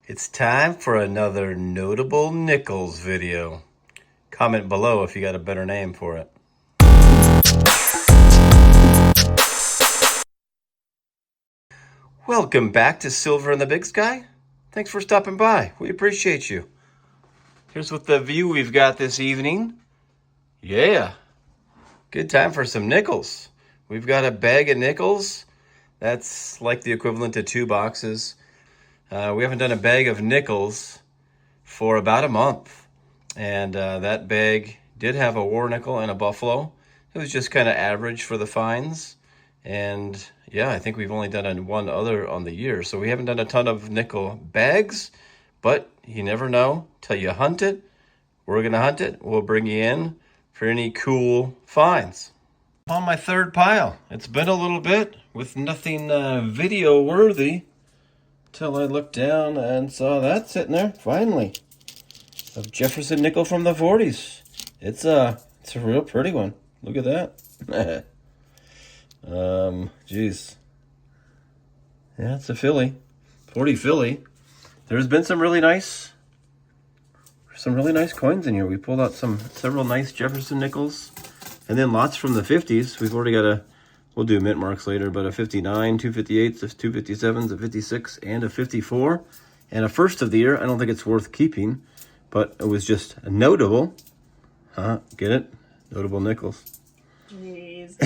It's time for another notable nickels video. Comment below if you got a better name for it. Welcome back to Silver in the Big Sky. Thanks for stopping by. We appreciate you. Here's what the view we've got this evening. Yeah, good time for some nickels. We've got a bag of nickels. That's like the equivalent to 2 boxes. We haven't done a bag of nickels for about a month. And that bag did have a war nickel and a buffalo. It was just kind of average for the finds. And yeah, I think we've only done one other on the year. So we haven't done a ton of nickel bags, but you never know till you hunt it. We're going to hunt it. We'll bring you in for any cool finds. On my third pile. It's been a little bit with nothing video worthy till I looked down and saw that sitting there, finally. A Jefferson nickel from the 40s. It's a real pretty one. Look at that. Geez. Yeah, it's a filly. 40 filly. There's been some really nice coins in here. We pulled out several nice Jefferson nickels, and then lots from the 50s. We've already got we'll do mint marks later, but a 59, 258s, a 257s, a 56, and a 54. And a first of the year. I don't think it's worth keeping, but it was just notable. Get it? Notable nickels. Jeez.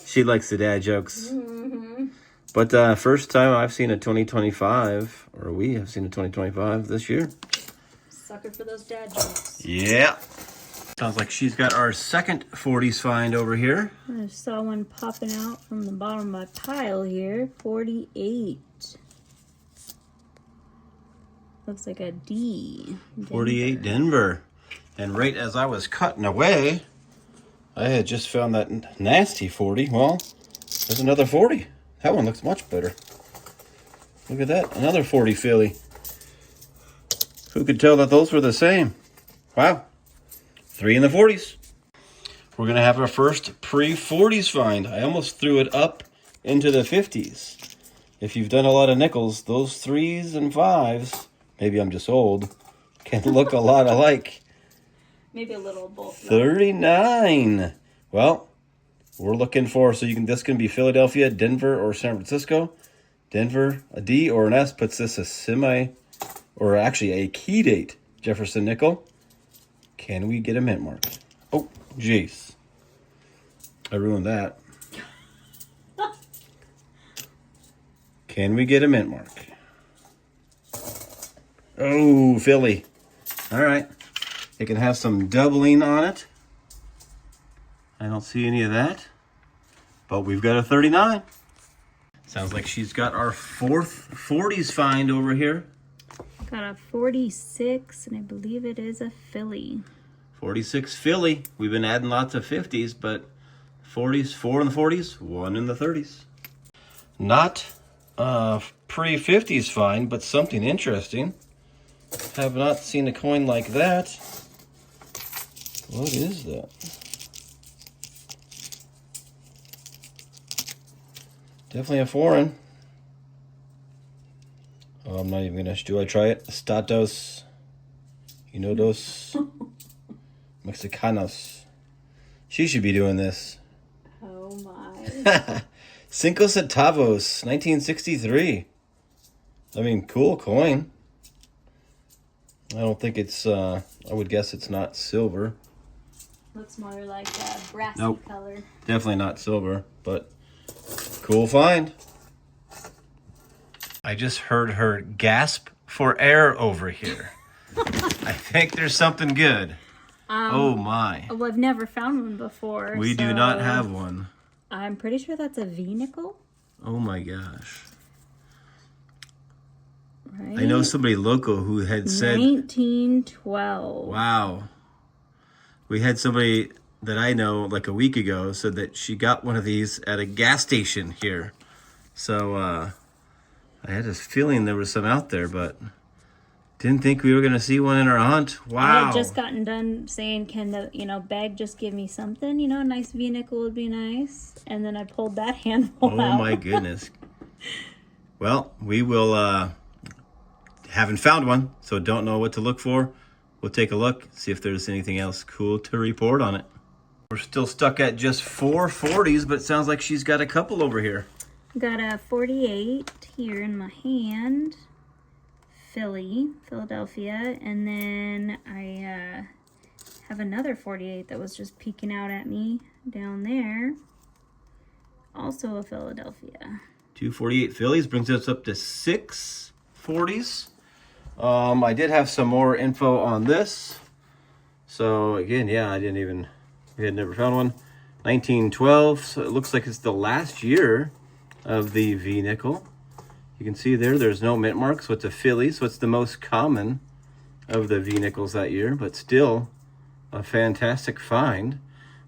She likes the dad jokes. Mm-hmm. But first time I've seen a 2025, or we have seen a 2025 this year. Sucker for those dad jokes. Yeah. Sounds like she's got our second 40s find over here. I saw one popping out from the bottom of my pile here. 48. Looks like a D. Denver. 48 Denver. And right as I was cutting away, I had just found that nasty 40. Well, there's another 40. That one looks much better. Look at that. Another 40 filly. Who could tell that those were the same? Wow. 3 in the 40s. We're going to have our first pre-40s find. I almost threw it up into the 50s. If you've done a lot of nickels, those 3s and 5s, maybe I'm just old, can look a lot alike. Maybe a little both. 39. Well, we're looking for, this can be Philadelphia, Denver, or San Francisco. Denver, a D or an S puts this a key date Jefferson nickel. Can we get a mint mark? Oh, jeez. I ruined that. Can we get a mint mark? Oh, Philly. All right. It can have some doubling on it. I don't see any of that. But we've got a 39. Sounds like she's got our fourth 40s find over here. Got a 46, and I believe it is a filly. 46 filly. We've been adding lots of 50s, but 40s, 4 in the 40s, 1 in the 30s. Not pre-50s find, but something interesting. Have not seen a coin like that. What is that? Definitely a foreign. Oh, I'm not even gonna. Do I try it? Estados Unidos Mexicanos. She should be doing this. Oh my. Cinco centavos, 1963. I mean, cool coin. I don't think it's. I would guess it's not silver. Looks more like a brassy color. Definitely not silver, but cool find. I just heard her gasp for air over here. I think there's something good. Oh my. Well, I've never found one before. We do not have one. I'm pretty sure that's a V nickel. Oh my gosh. Right? I know somebody local who had said 1912. Wow. We had somebody that I know like a week ago said that she got one of these at a gas station here. So I had this feeling there was some out there, but didn't think we were going to see one in our hunt. Wow. I had just gotten done saying, can the bag just give me something? A nice V nickel would be nice. And then I pulled that handful out. Oh my goodness. Well, we will haven't found one, so don't know what to look for. We'll take a look, see if there's anything else cool to report on it. We're still stuck at just 4 40s, but it sounds like she's got a couple over here. Got a 48 here in my hand. Philadelphia, and then I have another 48 that was just peeking out at me down there. Also a Philadelphia. 2 48 Phillies brings us up to 6 40s. I did have some more info on this. So again, yeah, we had never found one. 1912, so it looks like it's the last year of the V-nickel. You can see there's no mint mark, so it's a Philly, so it's the most common of the V-nickels that year, but still a fantastic find.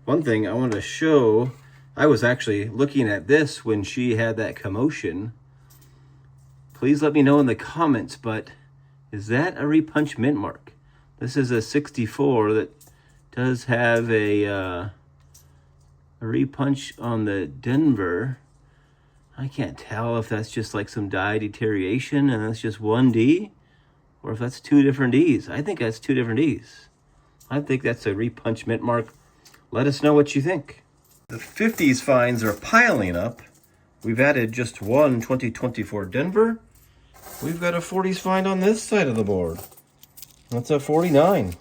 One thing I wanted to show, I was actually looking at this when she had that commotion. Please let me know in the comments, but is that a repunch mint mark? This is a 64 that does have a repunch on the Denver. I can't tell if that's just like some dye deterioration and that's just one D, or if that's 2 different Ds. I think that's 2 different Ds. I think that's a repunch mint mark. Let us know what you think. The 50s finds are piling up. We've added just one 2024 Denver. We've got a 40s find on this side of the board. That's a 49.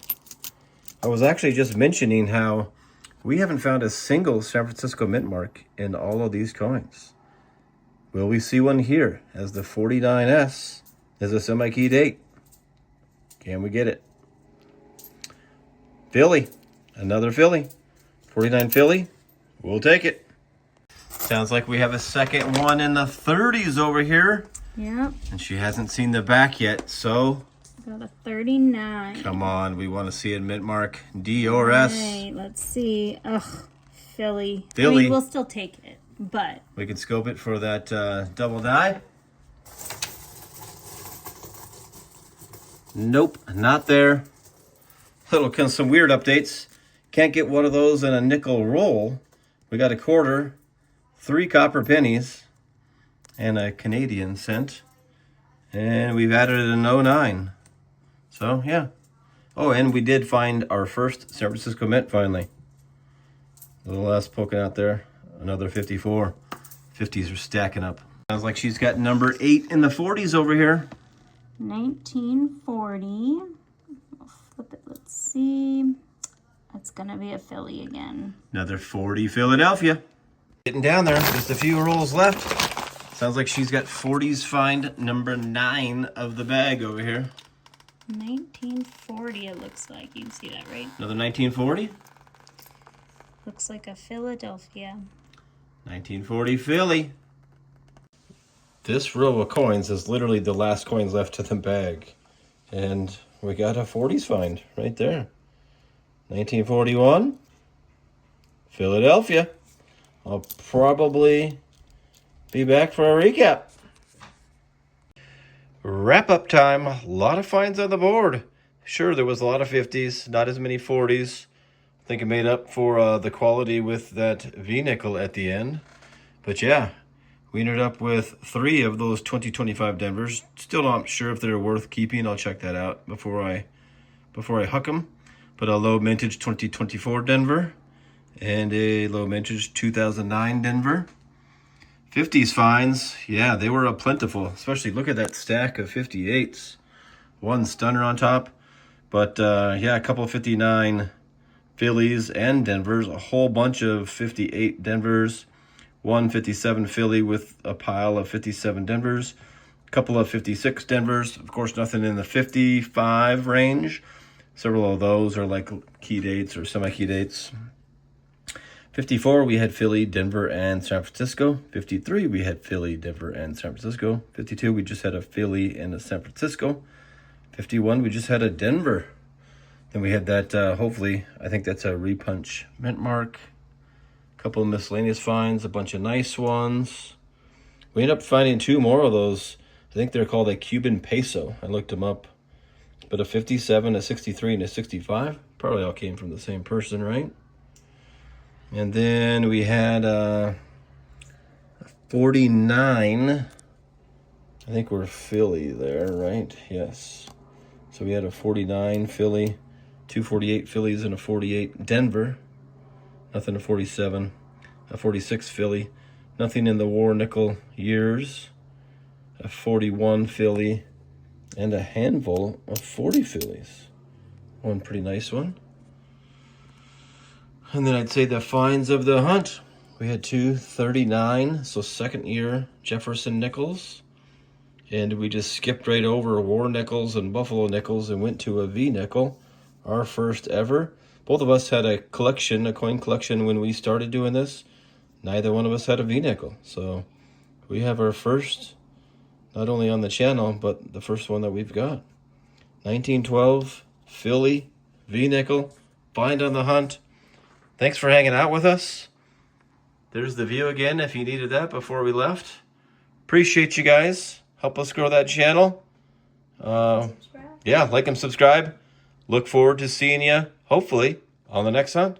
I was actually just mentioning how we haven't found a single San Francisco mint mark in all of these coins. Will we see one here, as the 49S is a semi-key date? Can we get it? Philly, another Philly. 49 Philly, we'll take it. Sounds like we have a second one in the 30s over here. Yep. And she hasn't seen the back yet, so... Got a 39. Come on, we want to see a mint mark. D or S. Right, let's see. Ugh, Philly. Philly. I mean, we'll still take it, but... We can scope it for that double die. Nope, not there. Some weird updates. Can't get one of those in a nickel roll. We got a quarter, 3 copper pennies, and a Canadian cent. And we've added an 09. So, yeah. Oh, and we did find our first San Francisco mint finally. A little less poking out there. Another 54. 50s are stacking up. Sounds like she's got number 8 in the 40s over here. 1940. I'll flip it. Let's see. That's going to be a Philly again. Another 40 Philadelphia. Getting down there. Just a few rolls left. Sounds like she's got 40s find number 9 of the bag over here. 1940 it looks like. You can see that, right? Another 1940. Looks like a Philadelphia. 1940 Philly. This row of coins is literally the last coins left to the bag. And we got a 40s find right there. 1941 Philadelphia. I'll probably be back for a recap. Wrap up time. A lot of finds on the board. Sure, there was a lot of 50s, not as many 40s. I think it made up for the quality with that V-nickel at the end. But yeah, we ended up with 3 of those 2025 Denvers. Still not sure if they're worth keeping. I'll check that out before I huck them. But a low mintage 2024 Denver and a low mintage 2009 Denver. 50s finds, yeah, they were plentiful. Especially look at that stack of 58s. One stunner on top. But yeah, a couple of 59 Phillies and Denvers. A whole bunch of 58 Denvers. One 57 Philly with a pile of 57 Denvers. A couple of 56 Denvers. Of course, nothing in the 55 range. Several of those are like key dates or semi-key dates. 54, we had Philly, Denver, and San Francisco. 53, we had Philly, Denver, and San Francisco. 52, we just had a Philly and a San Francisco. 51, we just had a Denver. Then we had that, hopefully, I think that's a repunch mint mark. A couple of miscellaneous finds, a bunch of nice ones. We ended up finding 2 more of those. I think they're called a Cuban peso. I looked them up. But a 57, a 63, and a 65. Probably all came from the same person, right? And then we had a 49 I think we're Philly there, right? Yes. So we had a 49 Philly, 248 Phillies, and a 48 Denver. Nothing, a 47, a 46 Philly. Nothing in the war nickel years. A 41 Philly, and a handful of 40 Phillies. One pretty nice one. And then I'd say the finds of the hunt. We had 239, so second year Jefferson nickels. And we just skipped right over war nickels and buffalo nickels and went to a V nickel, our first ever. Both of us had a collection, a coin collection when we started doing this. Neither one of us had a V nickel. So we have our first, not only on the channel, but the first one that we've got. 1912 Philly V nickel, find on the hunt. Thanks for hanging out with us. There's the view again if you needed that before we left. Appreciate you guys. Help us grow that channel. Yeah, like and subscribe. Look forward to seeing you, hopefully, on the next hunt.